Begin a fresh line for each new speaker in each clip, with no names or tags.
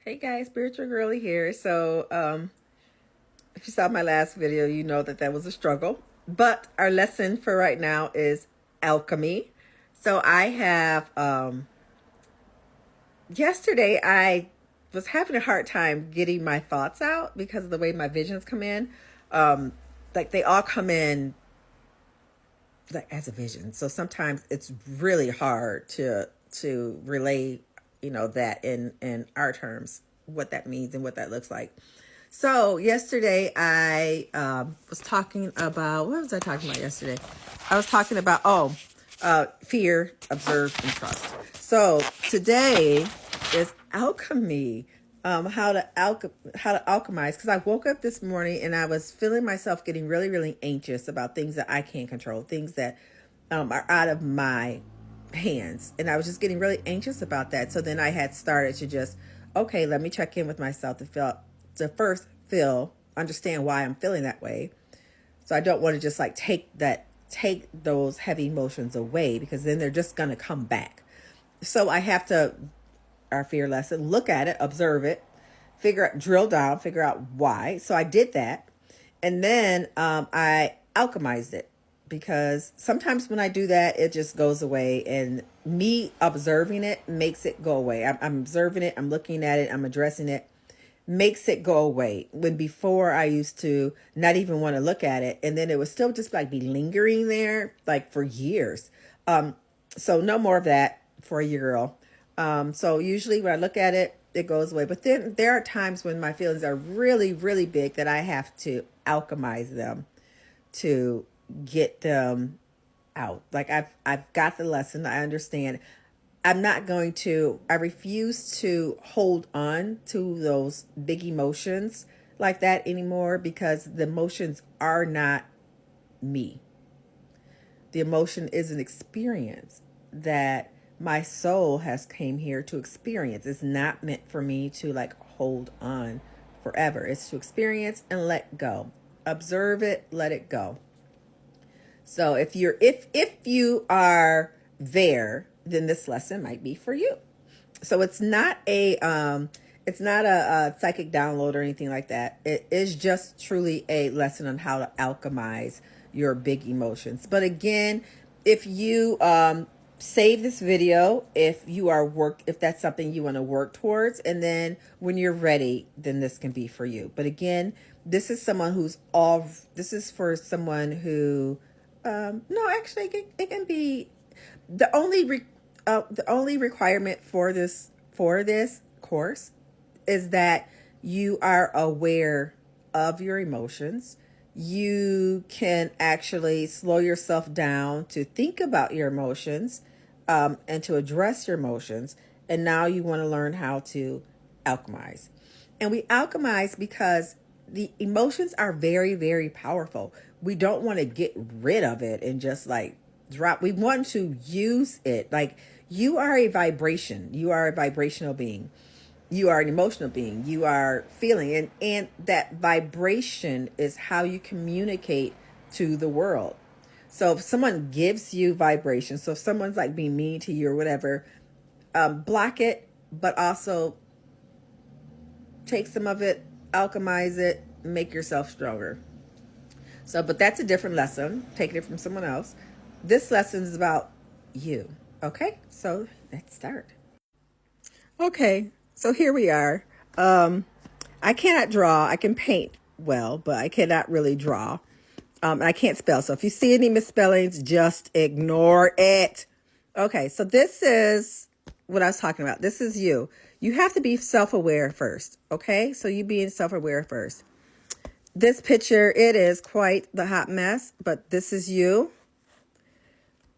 Hey guys, Spiritual Girly here. If you saw my last video, you know that was a struggle. But our lesson for right now is alchemy. So I have, yesterday I was having a hard time getting my thoughts out because of the way my visions come in. Like they all come in like as a vision. So sometimes it's really hard to relay, that in our terms, what that means and what that looks like. So yesterday I was talking about, what was I talking about yesterday? I was talking about fear, observe, and trust. So today is alchemy. How to alchemize, because I woke up this morning and I was feeling myself getting really, really anxious about things that I can't control, things that are out of my hands. And I was just getting really anxious about that. So then I had started to just, okay, let me check in with myself to first understand why I'm feeling that way. So I don't want to just like take those heavy emotions away, because then they're just going to come back. So I have to, our fear lesson, look at it, observe it, drill down, figure out why. So I did that. And then I alchemized it, because sometimes when I do that, it just goes away, and me observing it makes it go away. I'm observing it, I'm looking at it, I'm addressing it, makes it go away. When before I used to not even want to look at it, and then it would still just like be lingering there like for years. So no more of that for a year, girl. So usually when I look at it, it goes away. But then there are times when my feelings are really, really big that I have to alchemize them to get them out. Like I've got the lesson. I understand. I refuse to hold on to those big emotions like that anymore, because the emotions are not me. The emotion is an experience that my soul has came here to experience. It's not meant for me to like hold on forever. It's to experience and let go. Observe it, let it go. So if you are there, then this lesson might be for you. So it's not a psychic download or anything like that. It is just truly a lesson on how to alchemize your big emotions. But again, if you save this video, if that's something you want to work towards, and then when you're ready, then this can be for you. But again, this is for someone who no, actually, it can be the only requirement for this course is that you are aware of your emotions. You can actually slow yourself down to think about your emotions, and to address your emotions. And now you want to learn how to alchemize. And we alchemize because the emotions are very, very powerful. We don't want to get rid of it and just like drop. We want to use it. Like, you are a vibration. You are a vibrational being. You are an emotional being. You are feeling. And that vibration is how you communicate to the world. So if someone gives you vibration, so if someone's like being mean to you or whatever, block it, but also take some of it, alchemize it, make yourself stronger. So, but that's a different lesson, taking it from someone else. This lesson is about you. Okay, so let's start. Okay, so here we are. I cannot draw. I can paint well, but I cannot really draw. And I can't spell. So if you see any misspellings, just ignore it. Okay, so this is what I was talking about. This is you. You have to be self-aware first. Okay, so you being self-aware first. This picture, it is quite the hot mess, but this is you.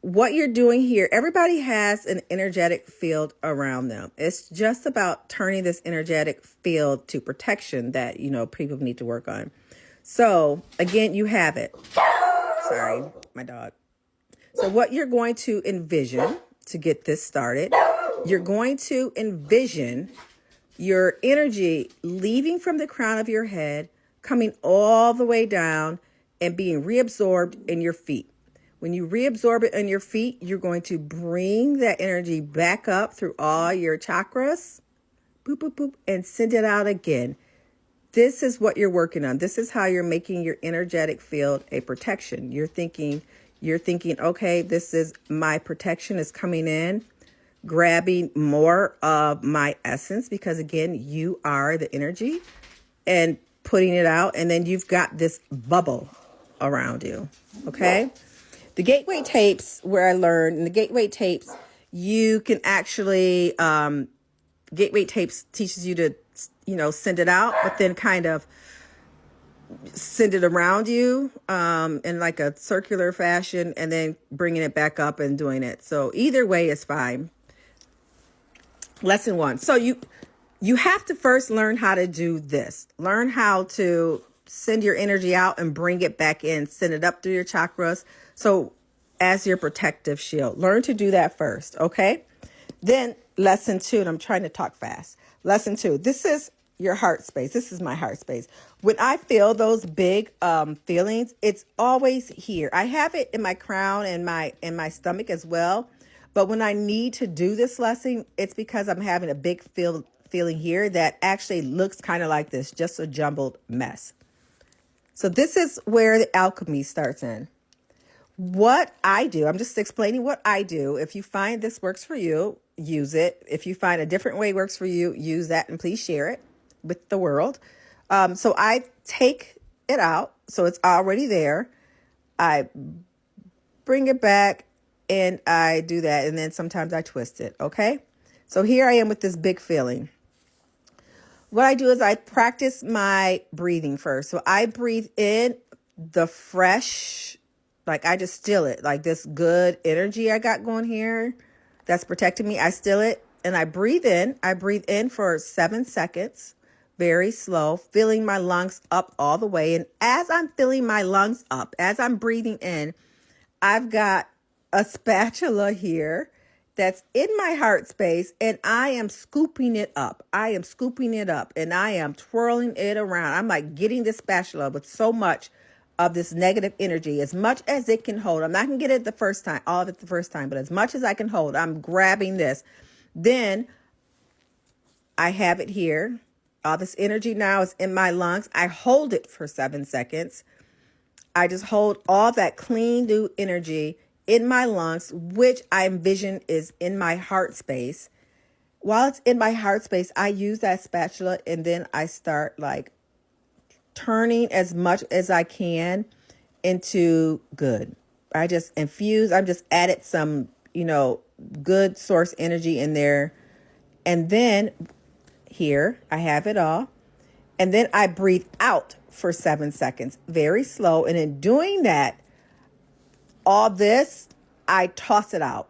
What you're doing here, everybody has an energetic field around them. It's just about turning this energetic field to protection that, people need to work on. So again, you have it. Sorry, my dog. So what you're going to envision to get this started, you're going to envision your energy leaving from the crown of your head, coming all the way down and being reabsorbed in your feet. When you reabsorb it in your feet, you're going to bring that energy back up through all your chakras, boop, boop, boop, and send it out again. This is what you're working on. This is how you're making your energetic field a protection. You're thinking, okay, this is my protection is coming in, grabbing more of my essence, because again, you are the energy, and putting it out. And then you've got this bubble around you. Okay. The gateway tapes, where I learned in the gateway tapes, you can actually, gateway tapes teaches you to, send it out, but then kind of send it around you in like a circular fashion, and then bringing it back up and doing it. So either way is fine. Lesson 1. So you have to first learn how to do this. Learn how to send your energy out and bring it back in. Send it up through your chakras. So as your protective shield, learn to do that first. Okay. Then lesson 2, and I'm trying to talk fast. Lesson 2, this is your heart space. This is my heart space. When I feel those big feelings, it's always here. I have it in my crown and my stomach as well. But when I need to do this lesson, it's because I'm having a big feeling here that actually looks kind of like this, just a jumbled mess. So this is where the alchemy starts in. What I do, I'm just explaining what I do. If you find this works for you, use it. If you find a different way works for you, use that, and please share it with the world. So I take it out. So it's already there. I bring it back and I do that. And then sometimes I twist it. Okay. So here I am with this big feeling. What I do is I practice my breathing first. So I breathe in the fresh, like I just still it, like this good energy I got going here that's protecting me. I still it and I breathe in. I breathe in for 7 seconds, very slow, filling my lungs up all the way. And as I'm filling my lungs up, as I'm breathing in, I've got a spatula here that's in my heart space, and I am scooping it up. I am scooping it up and I am twirling it around. I'm like getting this spatula with so much of this negative energy, as much as it can hold. I'm not going to get it the first time, all of it the first time, but as much as I can hold, I'm grabbing this. Then I have it here. All this energy now is in my lungs. I hold it for 7 seconds. I just hold all that clean, new energy in my lungs, which I envision is in my heart space. While it's in my heart space, I use that spatula and then I start like turning as much as I can into good. I just infuse, I'm just added some, good source energy in there. And then here I have it all. And then I breathe out for 7 seconds, very slow. And in doing that, all this, I toss it out.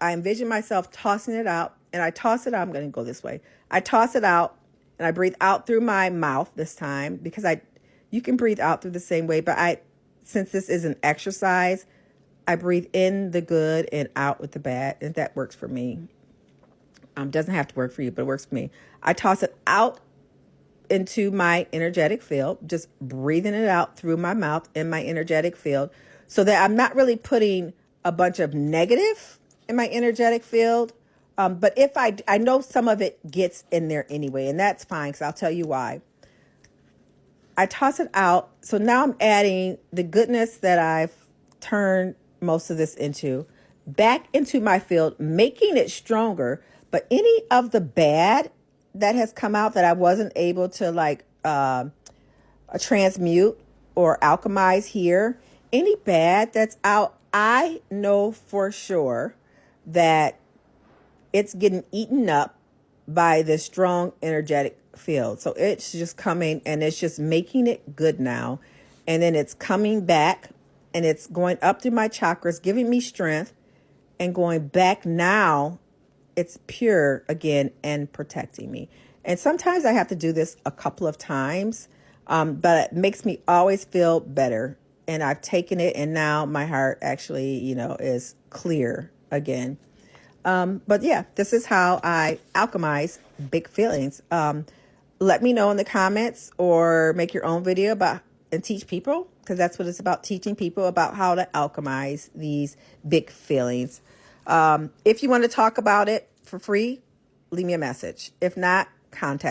I envision myself tossing it out, and I toss it out. I'm going to go this way. I toss it out and I breathe out through my mouth this time, because you can breathe out through the same way, but since this is an exercise, I breathe in the good and out with the bad, and that works for me. Doesn't have to work for you, but it works for me. I toss it out into my energetic field, just breathing it out through my mouth in my energetic field, so that I'm not really putting a bunch of negative in my energetic field. But if I know some of it gets in there anyway, and that's fine, because I'll tell you why. I toss it out. So now I'm adding the goodness that I've turned most of this into back into my field, making it stronger. But any of the bad that has come out that I wasn't able to transmute or alchemize here, any bad that's out, I know for sure that it's getting eaten up by this strong energetic field. So it's just coming and it's just making it good now. And then it's coming back and it's going up through my chakras, giving me strength, and going back now. It's pure again and protecting me. And sometimes I have to do this a couple of times, but it makes me always feel better. And I've taken it, and now my heart actually, is clear again. But yeah, this is how I alchemize big feelings. Let me know in the comments, or make your own video and teach people, because that's what it's about, teaching people about how to alchemize these big feelings. If you want to talk about it for free, leave me a message. If not, contact